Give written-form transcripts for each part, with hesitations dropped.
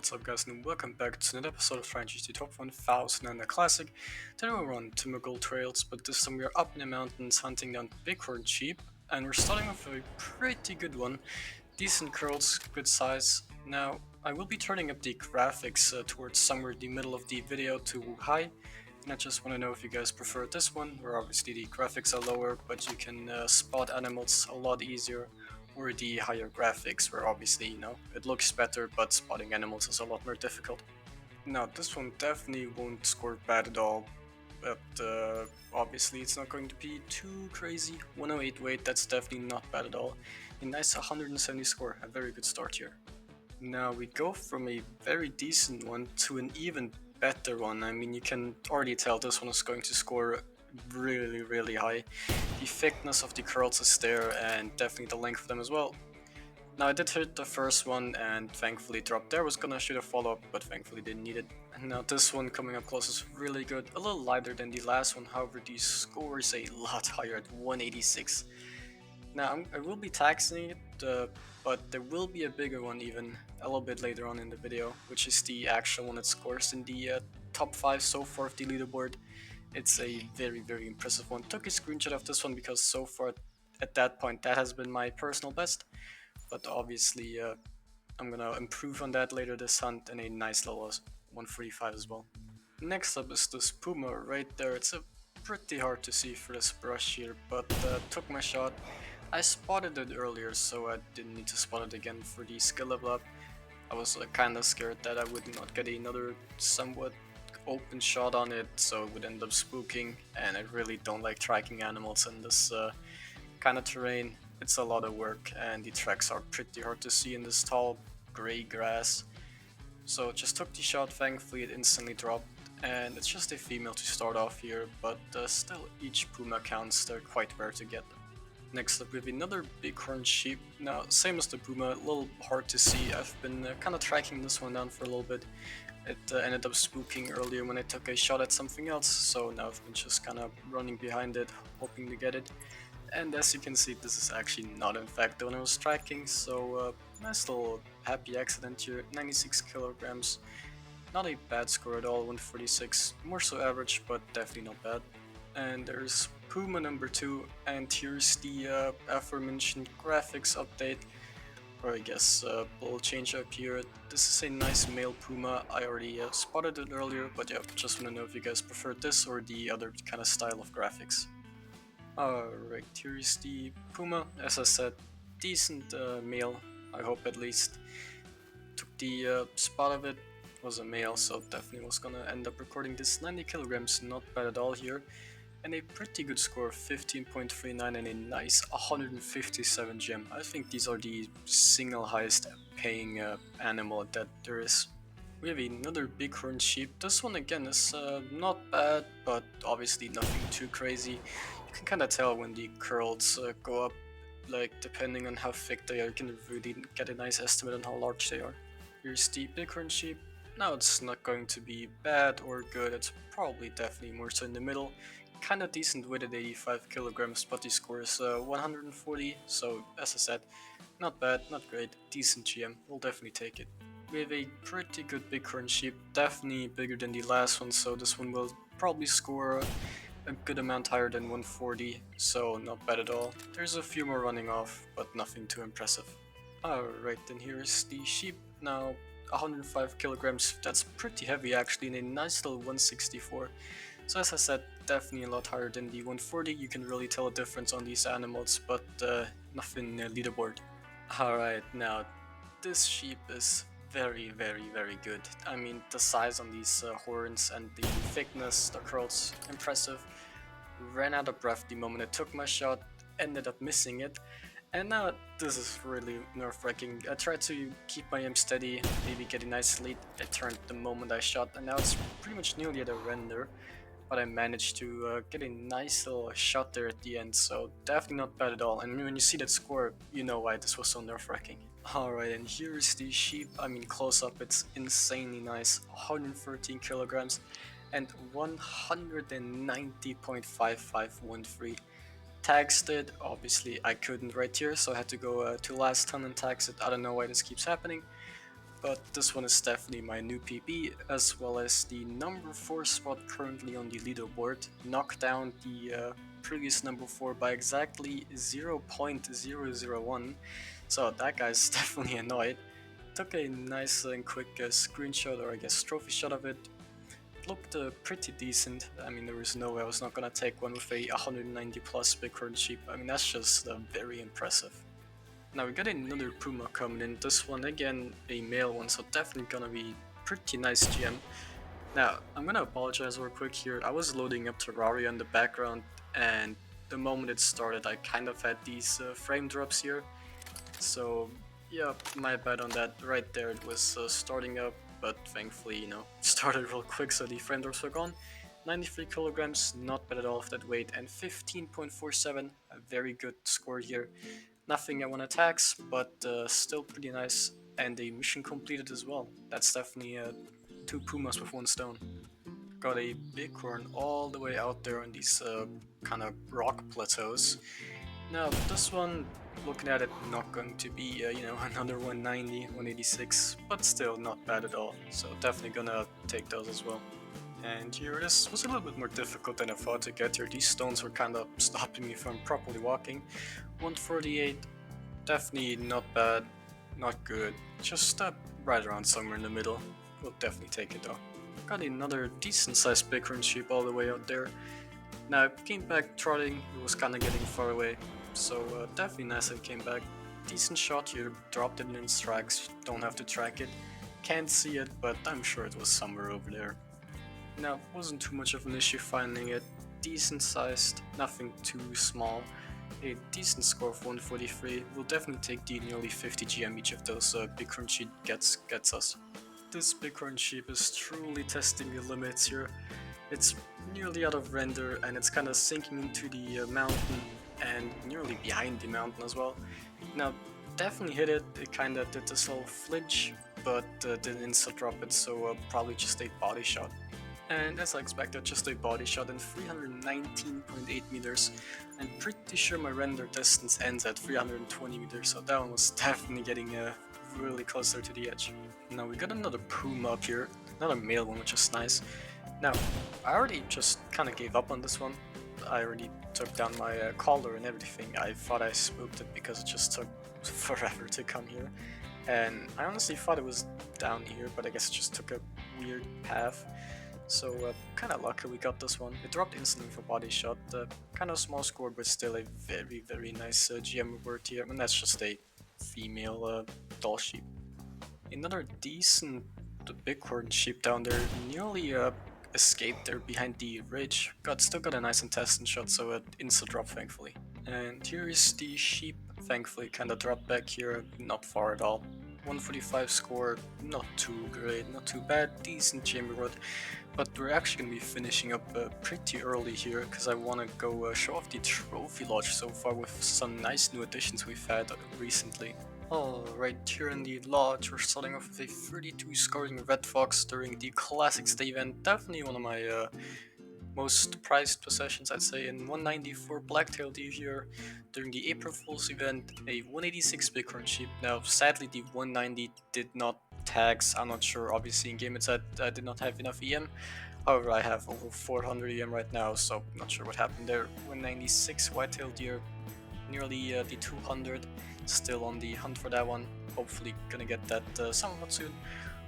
what's up guys, and welcome back to another episode of Flying GT Top 1000 and the Classic. Today we're on Timber Gold Trails, but this time we're up in the mountains hunting down Bighorn Sheep, and we're starting with a pretty good one. Decent curls, good size. Now, I will be turning up the graphics towards somewhere in the middle of the video to high, and I just want to know if you guys prefer this one, where obviously the graphics are lower, but you can spot animals a lot easier, or the higher graphics where obviously, it looks better, but spotting animals is a lot more difficult. Now, this one definitely won't score bad at all, but obviously it's not going to be too crazy. 108 weight, that's definitely not bad at all. A nice 170 score, a very good start here. Now we go from a very decent one to an even better one. I mean, you can already tell this one is going to score really high. The thickness of the curls is there, and definitely the length of them as well. Now I did hit the first one and thankfully dropped there. Was gonna shoot a follow-up, but thankfully didn't need it. And now this one coming up close is really good. A little lighter than the last one, however the score is a lot higher at 186. Now I will be taxing it, but there will be a bigger one even a little bit later on in the video, which is the actual one that scores in the top 5 so far of the leaderboard. It's a very impressive one. Took a screenshot of this one because so far at that point that has been my personal best, but obviously I'm gonna improve on that later this hunt in a nice level 145 as well. Next up is this puma right there. It's a pretty hard to see for this brush here, but took my shot. I spotted it earlier, so I didn't need to spot it again for the skill level up. I was kinda scared that I would not get another somewhat open shot on it, so it would end up spooking, and I really don't like tracking animals in this kind of terrain. It's a lot of work, and the tracks are pretty hard to see in this tall gray grass. So just took the shot, thankfully it instantly dropped, and it's just a female to start off here, but still each puma counts, they're quite rare to get. Next up we have another Bighorn Sheep. Now same as the puma, a little hard to see. I've been kind of tracking this one down for a little bit. It ended up spooking earlier when I took a shot at something else, so now I've been just kind of running behind it, hoping to get it. And as you can see, this is actually not in fact the one I was tracking, so nice little happy accident here. 96 kilograms, not a bad score at all. 146, more so average, but definitely not bad. And there's Puma number 2, and here's the aforementioned graphics update, or I guess a little change up here. This is a nice male Puma. I already spotted it earlier, but yeah, just want to know if you guys prefer this or the other kind of style of graphics. Alright, here's the Puma. As I said, decent male, I hope at least. Took the spot of it, was a male, so definitely was gonna end up recording this. 90 kilograms, not bad at all here. And a pretty good score, 15.39 and a nice 157 gem. I think these are the single highest paying animal that there is. We have another Bighorn Sheep. This one again is not bad, but obviously nothing too crazy. You can kind of tell when the curls go up, like depending on how thick they are, you can really get a nice estimate on how large they are. Here's the Bighorn Sheep. Now it's not going to be bad or good, it's probably definitely more so in the middle. Kinda decent weight at 85 kilograms, but the score is 140, so as I said, not bad, not great, decent GM, we'll definitely take it. We have a pretty good Bighorn Sheep, definitely bigger than the last one, so this one will probably score a good amount higher than 140, so not bad at all. There's a few more running off, but nothing too impressive. Alright, then here's the sheep. Now 105 kilograms, that's pretty heavy actually, in a nice little 164. So as I said, definitely a lot higher than the 140. You can really tell a difference on these animals, but nothing leaderboard. Alright, now this sheep is very good. I mean, the size on these horns and the thickness, the curls, impressive. Ran out of breath the moment I took my shot, ended up missing it. And now this is really nerve-wracking. I tried to keep my aim steady, maybe get a nice lead. It turned the moment I shot, and now it's pretty much nearly at a render. But I managed to get a nice little shot there at the end, so definitely not bad at all. And when you see that score, you know why this was so nerve-wracking. Alright, and here's the sheep. I mean, close up, it's insanely nice. 113 kilograms and 190.5513. Taxed it, obviously I couldn't right here, so I had to go to last ton and tax it. I don't know why this keeps happening, but this one is definitely my new PB, as well as the number 4 spot currently on the leaderboard. Knocked down the previous number 4 by exactly 0.001, so that guy's definitely annoyed. Took a nice and quick screenshot, or I guess trophy shot of it. Looked pretty decent. I mean, there was no way I was not gonna take one with a 190 plus Bighorn Sheep. I mean, that's just very impressive. Now we got another Puma coming in, this one again a male one, so definitely gonna be pretty nice GM. Now, I'm gonna apologize real quick here, I was loading up Terraria in the background, and the moment it started I kind of had these frame drops here, so yeah, my bad on that. Right there it was starting up, but thankfully, you know, started real quick so the frame drops were gone. 93 kilograms, not bad at all of that weight, and 15.47, a very good score here. Nothing I want to tax, but still pretty nice, and a mission completed as well. That's definitely 2 pumas with 1 stone. Got a bighorn all the way out there on these kind of rock plateaus. Now this one, looking at it, not going to be you know, another 190, 186, but still not bad at all. So definitely gonna take those as well. And here, this was a little bit more difficult than I thought to get here. These stones were kind of stopping me from properly walking. 148, definitely not bad, not good, just right around somewhere in the middle. We'll definitely take it though. Got another decent sized Bighorn Sheep all the way out there. Now I came back trotting, it was kind of getting far away, so definitely nice I came back. Decent shot here, dropped it in its tracks, don't have to track it. Can't see it, but I'm sure it was somewhere over there. Now, wasn't too much of an issue finding it. Decent sized, nothing too small. A decent score of 143. We'll definitely take the nearly 50 GM each of those Bighorn Sheep gets us. This Bighorn Sheep is truly testing the limits here. It's nearly out of render and it's kind of sinking into the mountain and nearly behind the mountain as well. Now, definitely hit it. It kind of did this little flinch, but didn't insta drop it, so probably just a body shot. And as I expected, just a body shot in 319.8 meters. I'm pretty sure my render distance ends at 320 meters, so that one was definitely getting really closer to the edge. Now we got another puma up here, another male one, which is nice. Now, I already just kind of gave up on this one. I already took down my collar and everything. I thought I spooked it because it just took forever to come here. And I honestly thought it was down here, but I guess it just took a weird path. So kind of lucky we got this one. It dropped instantly for body shot. Kind of small score, but still a very nice GM reward here. And that's just a female doll sheep. Another decent Bighorn Sheep down there. Nearly escaped there behind the ridge. Still got a nice intestine shot, so it insta drop thankfully. And here is the sheep. Thankfully, kind of dropped back here. Not far at all. 145 score, not too great, not too bad, decent GM reward. But we're actually going to be finishing up pretty early here, because I want to go show off the trophy lodge so far with some nice new additions we've had recently. Alright, here in the lodge, we're starting off with a 32 scoring Red Fox during the Classics Day event. Definitely one of my most prized possessions, I'd say. In 194 Blacktail Deer here during the April Fool's event, a 186 Bighorn Sheep. Now, sadly, the 190 did not tags. I'm not sure. Obviously, in game it said I did not have enough EM. However, I have over 400 EM right now, so not sure what happened there. 196 Whitetail Deer, nearly the 200. Still on the hunt for that one. Hopefully, gonna get that somewhat soon.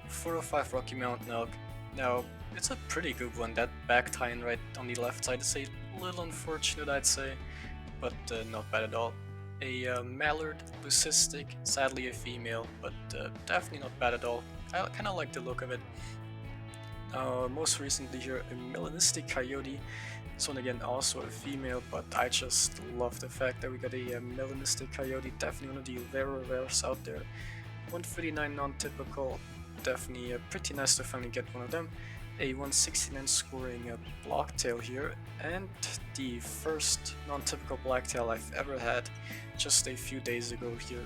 405 Rocky Mountain Elk. Now, it's a pretty good one. That back tie-in right on the left side is a little unfortunate, I'd say, but not bad at all. A mallard, leucistic, sadly a female, but definitely not bad at all. I kind of like the look of it. Most recently here, a melanistic coyote. This one again also a female, but I just love the fact that we got a melanistic coyote. Definitely one of the rares out there. 139 non-typical, definitely pretty nice to finally get one of them. A 169 scoring blocktail here, and the first non-typical blacktail I've ever had just a few days ago here.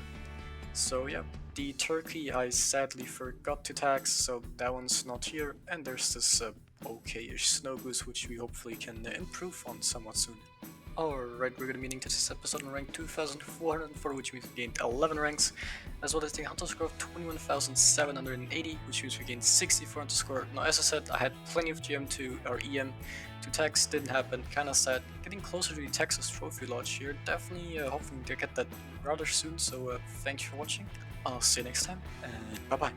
So yeah, the turkey I sadly forgot to tax, so that one's not here, and there's this okay-ish snow goose which we hopefully can improve on somewhat soon. Alright, we're gonna be meeting to this episode on rank 2404, which means we gained 11 ranks, as well as the hunter score of 21,780, which means we gained 64 hunter score. Now, as I said, I had plenty of EM to tax, didn't happen, kinda sad. Getting closer to the Texas Trophy Lodge here, definitely hoping to get that rather soon, so thanks for watching, I'll see you next time, and bye bye.